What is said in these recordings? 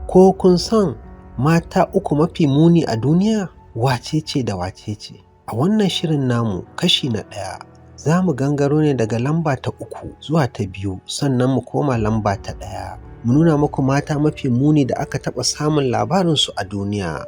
Ko kun san mata uku mafi muni a duniya? Wacece da wacece? A wannan shirin namu kashi na ɗaya za mu gangaro ne daga lamba ta 3 zuwa ta 2 sannan mu koma lamba ta 1. Mu nuna muku mata mafi muni da aka taɓa samun labarinsu a duniya.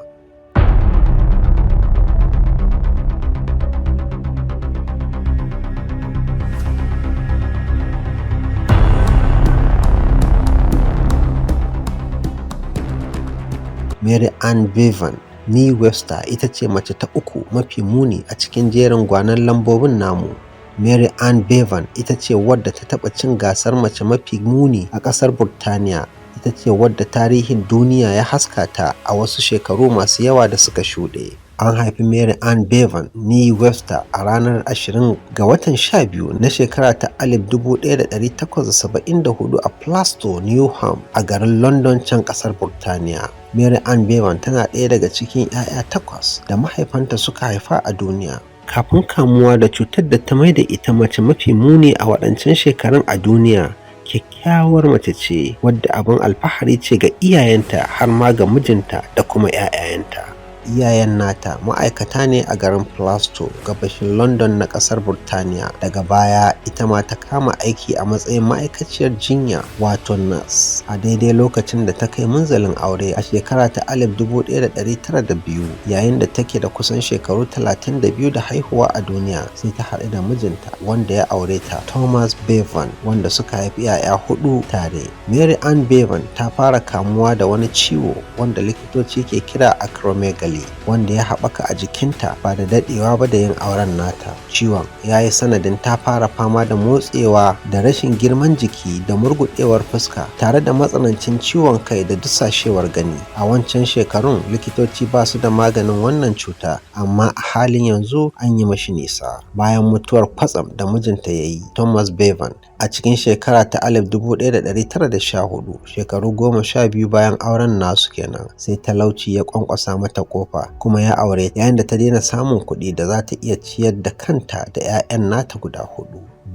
Mary Ann Bevan Ni Webster ita ce mace ta 3 mafi muni a cikin jerin gwanon lambobin namu. Mary Ann Bevan ita ce wadda ta taɓa cin gasar mace mafi muni a ƙasar Burtaniya. Ita ce wadda tarihin duniya ya haska ta a wasu shekaru masu yawa da suka shuɗe. An haifi Mary Ann Bevan Ni Webster a ranar 20 ga watan 12 na shekara ta 1874 a Plaistow, Newham a garin London can ƙasar Burtaniya. Mary Ann Bevan tana ɗaya daga cikin 'ya'ya 8 da mahaifanta suka haifa a duniya. Kafin kamuwa da cutar da ta maida ita mace mafi muni a waɗancan shekarun a duniya, kyakkyawar mace ce wadda abin alfahari ce ga iyayenta har ma ga mijinta da kuma 'ya'yayanta. Iyayen nata ma'aikata ne a garin Plaistow, gabashin London na ƙasar Burtaniya. Daga baya ita ma ta kama aiki a matsayin ma'aikaciyar jinya wato nurse a daidai lokacin da ta kai munzalin aure a shekara ta 1902. Yayin da take da kusan shekaru 32 da haihuwa a duniya, sai ta haɗu da mijinta wanda ya aure ta, Thomas Bevan, wanda suka haifi 'ya'ya 4 tare. Mary Ann Bevan ta fara kamuwa da wani ciwo wanda likitoci ke kira acromegaly, wanda ya haɓaka a jikinta ba da daɗewa ba da yin auren nata. Ciwon ya yi sanadin ta fara fama da motsewa da rashin girman jiki da murguɗewar fuska tare da matsanancin ciwon kai da dusashewar gani. A wancan shekarun likitoci ba su da maganin wannan cuta, amma a halin yanzu an yi mashi nisa. Bayan mutuwar kwatsam da mijinta ya yi, Thomas Bevan, a cikin shekara ta 1914, shekaru 12 bayan auren nasu kenan, sai talauci ya kwankwasa mata kofa kuma ya aure yayin da ta daina samun kuɗi da za ta iya ciyar da kanta da 'ya'yan nata guda 4.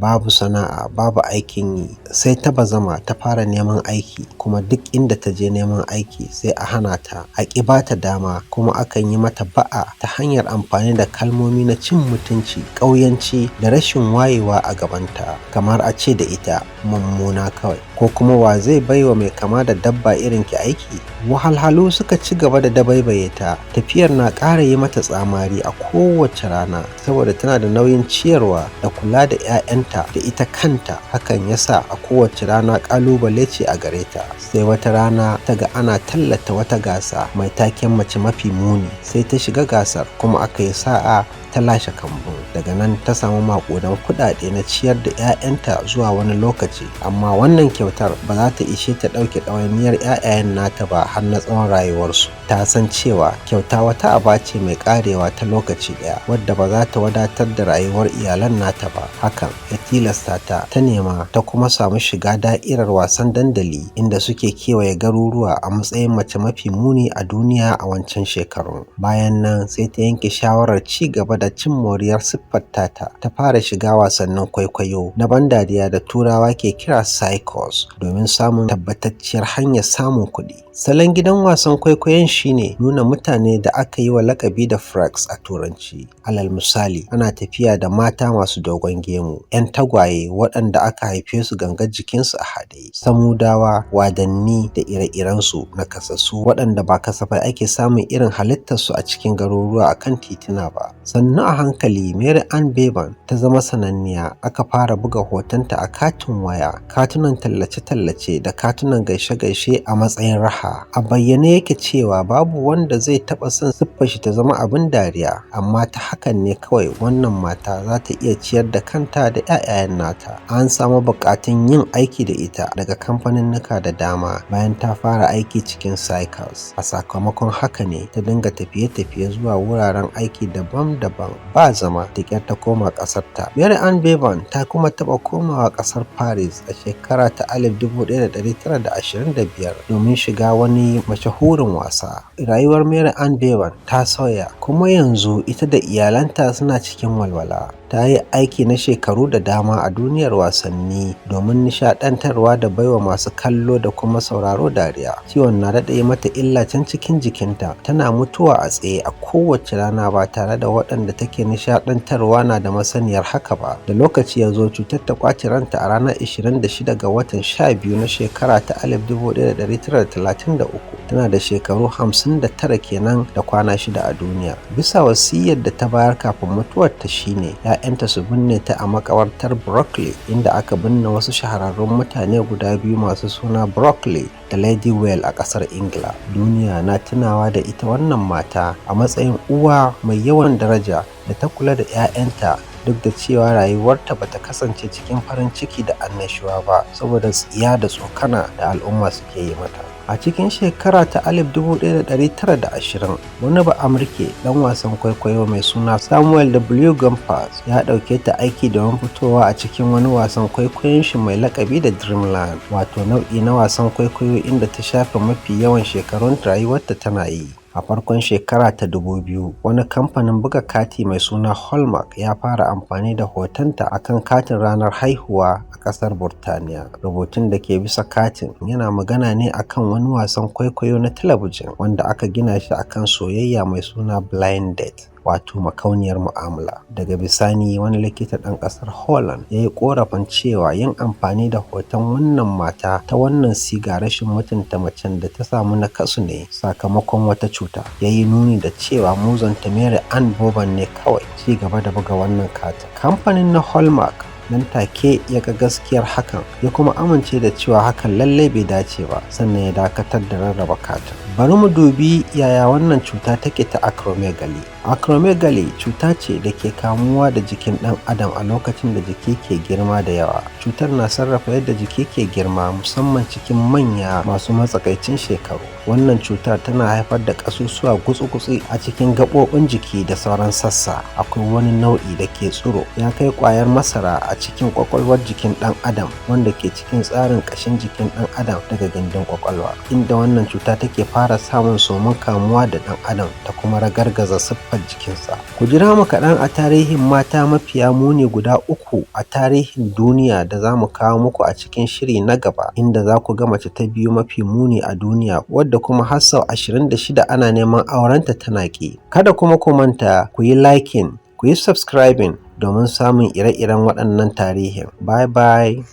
Babu sana'a, babu aikin yi, sai ta bazama ta fara neman aiki, kuma duk inda ta je neman aiki sai a hana ta, a ƙi ba ta dama, kuma akan yi mata ba'a ta hanyar amfani da kalmomi na cin mutunci, ƙauyanci da rashin wayewa a gabanta, kamar a ce da ita mummuna kawai, ko kuma wa zai baiwa mai kama da dabba irin ki aiki. Wahalhalu suka ci gaba da dabaibaye ta, tafiyar na ƙara yi mata tsamari a kowace rana saboda tana da nauyin ciyarwa da kula da 'ya'yanta da ita kanta. Hakan yasa a kowace rana ƙalubale ce a gare ta. Sai wata rana ta ga ana tallata wata gasa mai taken mace mafi muni, sai ta shiga gasar kuma aka yi sa'a ta lashe kambun. Daga nan ta samu maƙudan kuɗaɗe na ciyar da 'ya'yanta zuwa wani lokaci, amma wannan kyautar ba za ta ishe ta ɗauke ɗawainiyar 'ya'yayen nata ba har na tsawon rayuwarsu. Ta san cewa kyauta wata aba ce mai ƙarewa ta lokaci ɗaya, wadda ba za ta wadatar da rayuwar iyalan nata ba. Hakan ya tilasta ta nema ta kuma samu shiga da'irar wasan dandali, inda suke kewaye garuruwa a matsayin mace mafi muni a duniya a wancan shekarun. Bayan nan sai ta yanke shawarar ci gaba da cin moriyar siffar tata. Ta fara shiga wasannin kwaikwayo na ban dariya da Turawa ke kira circus domin samun tabbatacciyar hanyar samun kuɗi. Salon gidan wasan kwaikwayon shine nuna mutane da aka yi wa lakabi da freaks a Turanci. Alal misali, ana tafiya da mata masu dogon gemu, 'yan tagwaye waɗanda aka haife su gangar jikinsu a haɗe, samudawa, wadanni da ire-irensu, nakasassu waɗanda ba kasafai ake samun irin halittarsu a cikin garuruwa a kan tituna ba. Sannu a hankali Mary Ann Bevan ta zama sananniya. Aka fara buga hotonta a katin waya, katunan tallace-tallace da katunan gaishe-gaishe a matsayin raha. A bayyane yake cewa babu wanda zai taɓa son siffar shi ta zama abin dariya, amma ta hakan ne kawai wannan mata za ta iya ciyar da kanta da 'ya'yayen nata. An samu buƙatun yin aiki da ita daga kamfaninnika da dama bayan ta fara aiki cikin circus. A sakamakon haka ne ta dinga tafiye-tafiye zuwa wuraren aiki daban-daban ba zama, da ƙyar ta koma ƙasarta. Mary Ann Bevan ta kuma taɓa komawa ƙasar Paris a shekara ta 1925 domin shiga wani mashahurin wasa. Rayuwar Mary Ann Bevan ta sauya, kuma yanzu ita da iyalanta suna cikin walwala. ta yi aiki na shekaru da dama a duniyar wasanni domin nishaɗantarwa da baiwa masu kallo da kuma sauraro dariya. Ciwon na daɗa yi mata illa can cikin jikinta, tana mutuwa a tsaye a kowace rana ba tare da waɗanda take nishaɗantarwa na da masaniyar haka ba. Da lokaci ya zo, cutar ta ƙwace ranta a ranar 26 ga watan 12 na shekara ta 1933. Tana da shekaru 59 kenan da kwana 6 a duniya. Bisa wasiyyar da ta bayar kafin mutuwarta shine 'ya'yanta su binne ta a makabartar Brockley, inda aka binne wasu shahararrun mutane guda biyu masu suna Brockley da Lady Well a ƙasar Ingila. Duniya na tunawa da ita wannan mata a matsayin uwa mai yawan daraja da ta kula da 'ya'yanta duk da cewa rayuwarta bata kasance cikin farin ciki da annashuwa ba saboda tsiya da tsokana da al'umma suke yi mata. A cikin shekara ta 1920, wani Ba'amurke ɗan wasan kwaikwayo mai suna Samuel W. Gompers ya ɗauke ta aiki domin fitowa a cikin wani wasan kwaikwayon shi mai lakabi da Dreamland, wato nau'i na wasan kwaikwayo inda ta shafe mafi yawan shekarun rayuwarta tana yi. A farkon shekara ta 2000, wani kamfanin buga kati mai suna Hallmark ya fara amfani da hotonta akan katin ranar haihuwa a ƙasar Burtaniya. Rubutun da ke bisa katin yana magana ne akan wani wasan kwaikwayo na talabijin wanda aka gina shi akan soyayya mai suna Blind Date, wato makauniyar mu'amala. Daga bisani, wani likita ɗan ƙasar Holland ya yi ƙorafin cewa yin amfani da hoton wannan mata ta wannan siga rashin mutunta macen da ta samu nakasu ne sakamakon wata cuta. Ya yi nuni da cewa muzanta Mary Ann Boban ne kawai. Ci gaba da buga wannan katin. Kamfanin na Hallmark nan take ya ga gaskiyar hakan, ya kuma amince da cewa hakan lallai bai dace ba, sannan ya dakatar da rarraba katin. Bari mu dubi yaya wannan cuta take ta acromegaly. Acromegaly cuta ce da ke kamuwa da jikin ɗan adam a lokacin da jiki ke girma da yawa. Cutar na sarrafa yadda jiki ke girma, musamman cikin manya masu matsakaicin shekaru. Wannan cutar tana haifar da ƙasusuwa gutsu-gutsu a cikin gaɓoɓin jiki da sauran sassa. Akwai wani nau'i da ke tsiro ya kai ƙwayar masara a cikin ƙwaƙwalwar jikin ɗan adam, wanda ke cikin tsarin ƙashin jikin ɗan adam daga gindin ƙwaƙwalwa, inda wannan cuta take fara samun somin kamuwa da ɗan adam ta kuma ragargaza siffar jikinsa. Ku jira mu kaɗan a tarihin mata mafiya muni guda 3 a tarihin duniya da za mu kawo muku a cikin shiri na gaba, inda za ku ga mace ta biyu mafi muni a duniya, wadda kuma har sau 26 ana neman aurenta tana ƙi. Kada kuma ku manta ku yi liking, ku yi subscribing domin samun ire-iren waɗannan tarihin. Bye bye.